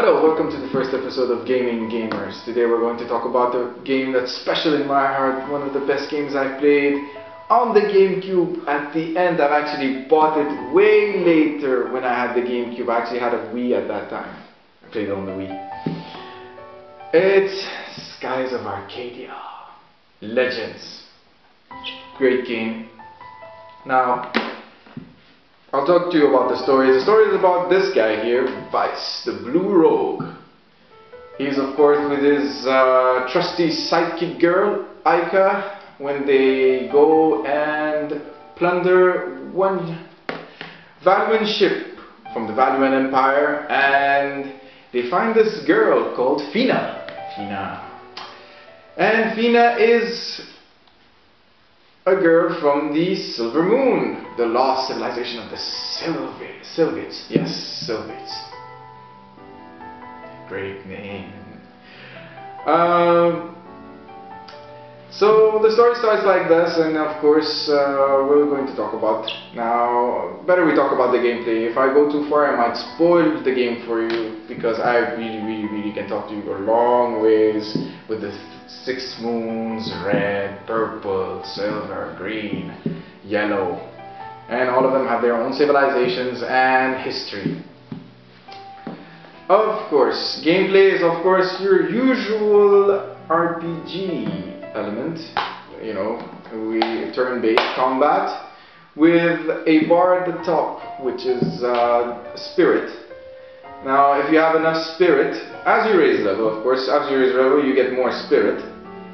Hello, welcome to the first episode of Gaming Gamers. Today we're going to talk about a game that's special in my heart, one of the best games I've played on the GameCube. At the end, I've actually bought it way later when I had the GameCube. I actually had a Wii at that time. I played it on the Wii. It's Skies of Arcadia. Legends. Great game. Now, I'll talk to you about the story. The story is about this guy here, Vice, the Blue Rogue. He's of course with his trusty sidekick girl, Aika, when they go and plunder one Valuan ship from the Valuan Empire, and they find this girl called Fina. And Fina is a girl from the Silver Moon, the lost civilization of the Sylvates. Yes, Sylvates. Great name. So the story starts like this, and of course we're going to talk about now. Better we talk about the gameplay. If I go too far, I might spoil the game for you, because I really can talk to you a long ways with the 6 moons: red, purple, silver, green, yellow, and all of them have their own civilizations and history. Of course, gameplay is of course your usual RPG element, you know, turn-based combat with a bar at the top, which is spirit. Now, if you have enough spirit, as you raise level, of course, as you raise level, you get more spirit.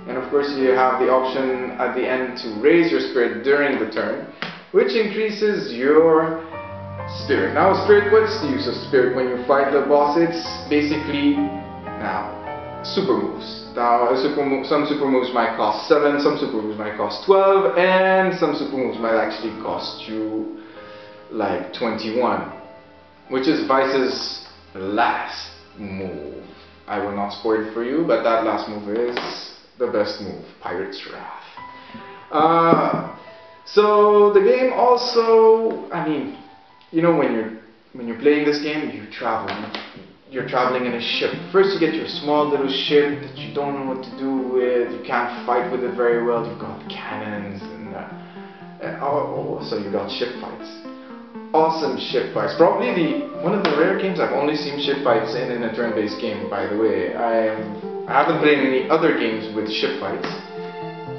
And of course, you have the option at the end to raise your spirit during the turn, which increases your spirit. Now, spirit, what's the use of spirit when you fight the boss? It's basically, now, super moves. Now, some super moves might cost 7, some super moves might cost 12, and some super moves might actually cost you like 21, which is Vice's last move. I will not spoil it for you, but that last move is the best move, Pirate's Wrath. So the game also, I mean, you know, when you're playing this game, you're traveling in a ship. First you get your small little ship that you don't know what to do with, you can't fight with it very well, you've got cannons, and also you got ship fights. Awesome ship fights. Probably one of the rare games I've only seen ship fights in a turn-based game, by the way. I haven't played any other games with ship fights,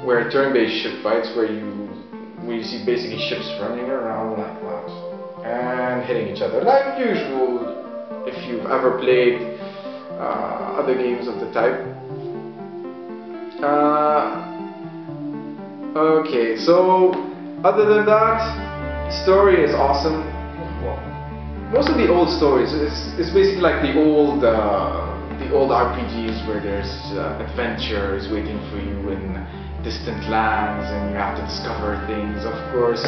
where turn-based ship fights, where you see basically ships running around like that and hitting each other like usual if you've ever played other games of the type. Okay, so other than that, story is awesome. Well, most of the old stories is basically like the old RPGs where there's adventures waiting for you in distant lands and you have to discover things. Of course,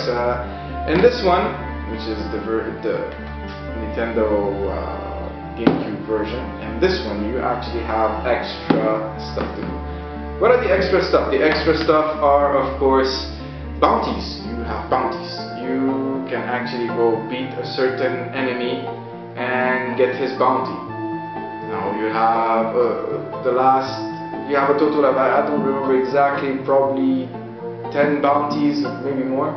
in this one, which is the Nintendo GameCube version, and this one you actually have extra stuff to do. What are the extra stuff? The extra stuff are of course bounties. You have bounties. You can actually go beat a certain enemy and get his bounty. Now you have you have a total of, I don't remember exactly, probably 10 bounties, maybe more,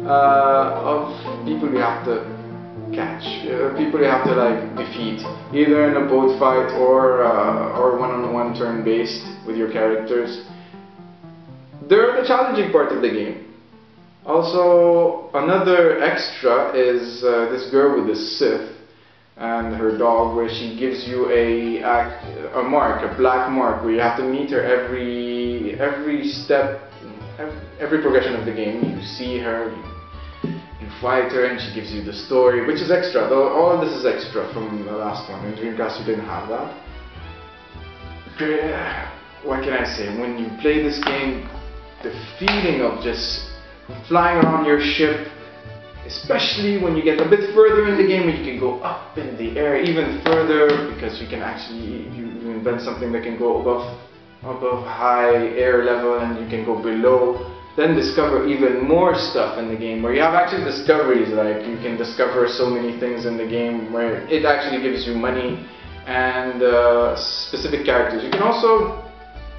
of people you have to catch, people you have to like defeat, either in a boat fight or one-on-one turn-based with your characters. They're the challenging part of the game. Also, another extra is this girl with the Sith and her dog, where she gives you a mark, a black mark, where you have to meet her every step, every progression of the game. You see her, you fight her, and she gives you the story, which is extra. Though all of this is extra from the last one. In Dreamcast you didn't have that. What can I say? When you play this game, the feeling of just flying around your ship, especially when you get a bit further in the game, where you can go up in the air even further, because you can actually you invent something that can go above high air level, and you can go below then discover even more stuff in the game, where you have actually discoveries, like you can discover so many things in the game where it actually gives you money and specific characters. You can also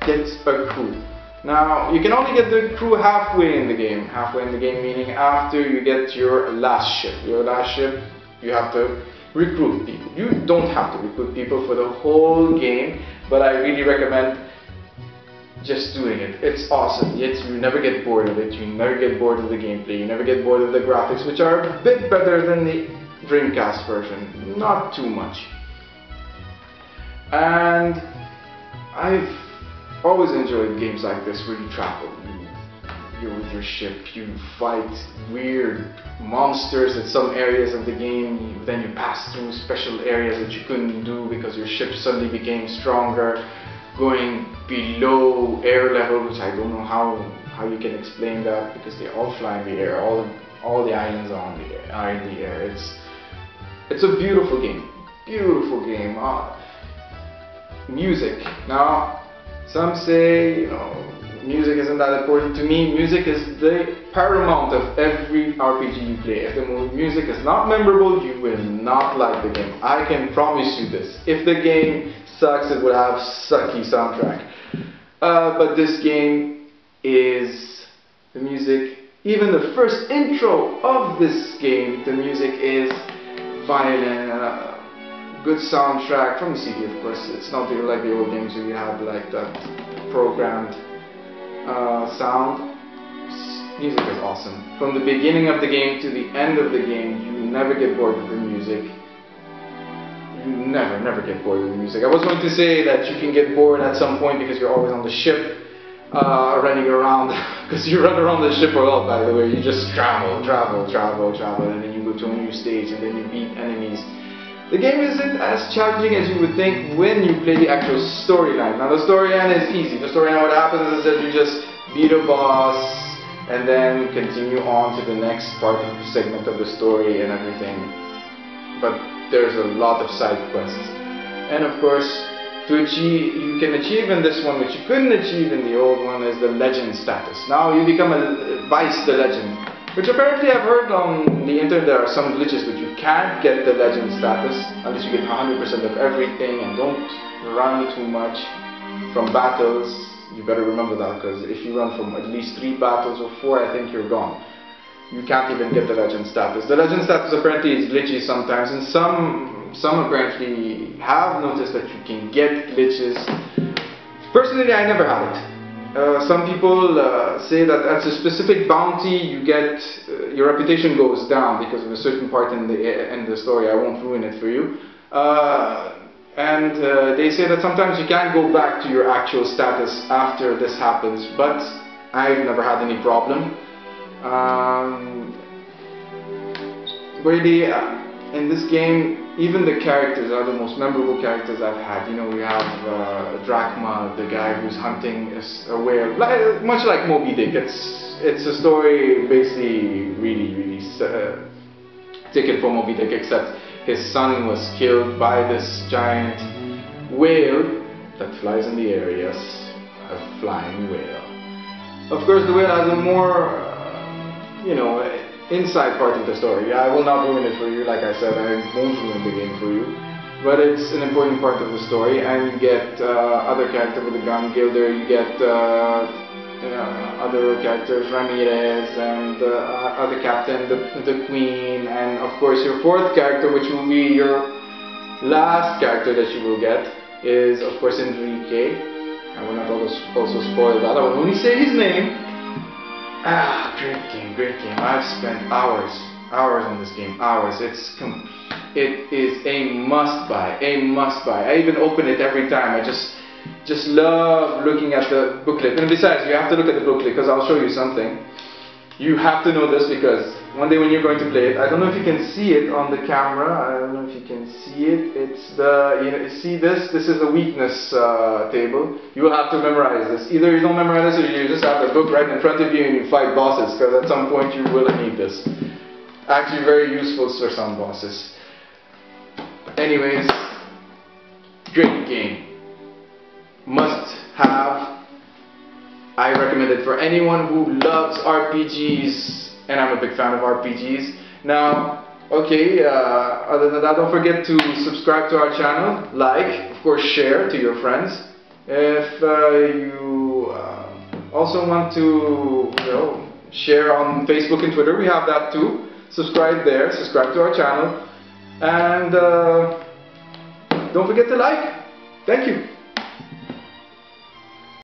get a crew. Now, you can only get the crew halfway in the game. Halfway in the game meaning after you get your last ship. Your last ship, you have to recruit people. You don't have to recruit people for the whole game, but I really recommend just doing it. It's awesome. Yet you never get bored of it. You never get bored of the gameplay. You never get bored of the graphics, which are a bit better than the Dreamcast version. Not too much. And I've always enjoyed games like this where you travel. You're with your ship, you fight weird monsters in some areas of the game, then you pass through special areas that you couldn't do because your ship suddenly became stronger, going below air level, which I don't know how you can explain that, because they all fly in the air, all the islands are in the air. It's a beautiful game. Beautiful game. Music. Now, some say, you know, music isn't that important. To me, music is the paramount of every RPG you play. If the music is not memorable, you will not like the game. I can promise you this. If the game sucks, it will have sucky soundtrack. But this game is the music. Even the first intro of this game, the music is violent. Good soundtrack from the CD, of course. It's not like the old games where you have like that programmed sound. Music is awesome. From the beginning of the game to the end of the game, you never get bored of the music. You never get bored of the music. I was going to say that you can get bored at some point because you're always on the ship, running around, because you run around the ship a lot, by the way. You just travel, and then you go to a new stage, and then you beat enemies. The game isn't as challenging as you would think when you play the actual storyline. Now, the storyline is easy. The storyline, what happens is that you just beat a boss and then continue on to the next part of the segment of the story and everything. But there's a lot of side quests. And of course, you can achieve in this one, which you couldn't achieve in the old one, is the legend status. Now you become a Vice the Legend, which apparently I've heard on the internet there are some glitches which you can't get the legend status unless you get 100% of everything, and don't run too much from battles. You better remember that, because if you run from at least 3 battles or 4, I think you're gone. You can't even get the legend status. The legend status apparently is glitchy sometimes, and some apparently have noticed that you can get glitches. Personally, I never had it. Some people say that at a specific bounty you get your reputation goes down because of a certain part in the story. I won't ruin it for you. And they say that sometimes you can't go back to your actual status after this happens, but I've never had any problem. Really, in this game, even the characters are the most memorable characters I've had. You know, we have Drachma, the guy who's hunting a whale, much like Moby Dick. It's a story basically really taken from Moby Dick, except his son was killed by this giant whale that flies in the air. Yes, a flying whale. Of course, the whale has a more, you know, inside part of the story. I will not ruin it for you. Like I said, I won't ruin the game for you. But it's an important part of the story, and you get other characters with a gun, Gilder. You get other characters, Ramirez, and other captain, the Queen, and of course your 4th character, which will be your last character that you will get, is of course Enrique. I will not also spoil that. I will only say his name. Great game. I've spent hours on this game, hours. It is a must buy, I even open it every time. I just love looking at the booklet. And besides, you have to look at the booklet, because I'll show you something. You have to know this, because one day when you're going to play it, I don't know if you can see it on the camera. I don't know if you can see it. It's the, you see this? This is the weakness table. You will have to memorize this. Either you don't memorize this, or you just have the book right in front of you and you fight bosses, because at some point you will need this. Actually very useful for some bosses. Anyways, great game. Must have. I recommend it for anyone who loves RPGs, and I'm a big fan of RPGs. Now, Okay, other than that, don't forget to subscribe to our channel, like, of course share to your friends. If you also want to share on Facebook and Twitter, we have that too. Subscribe there, subscribe to our channel, and don't forget to like. Thank you.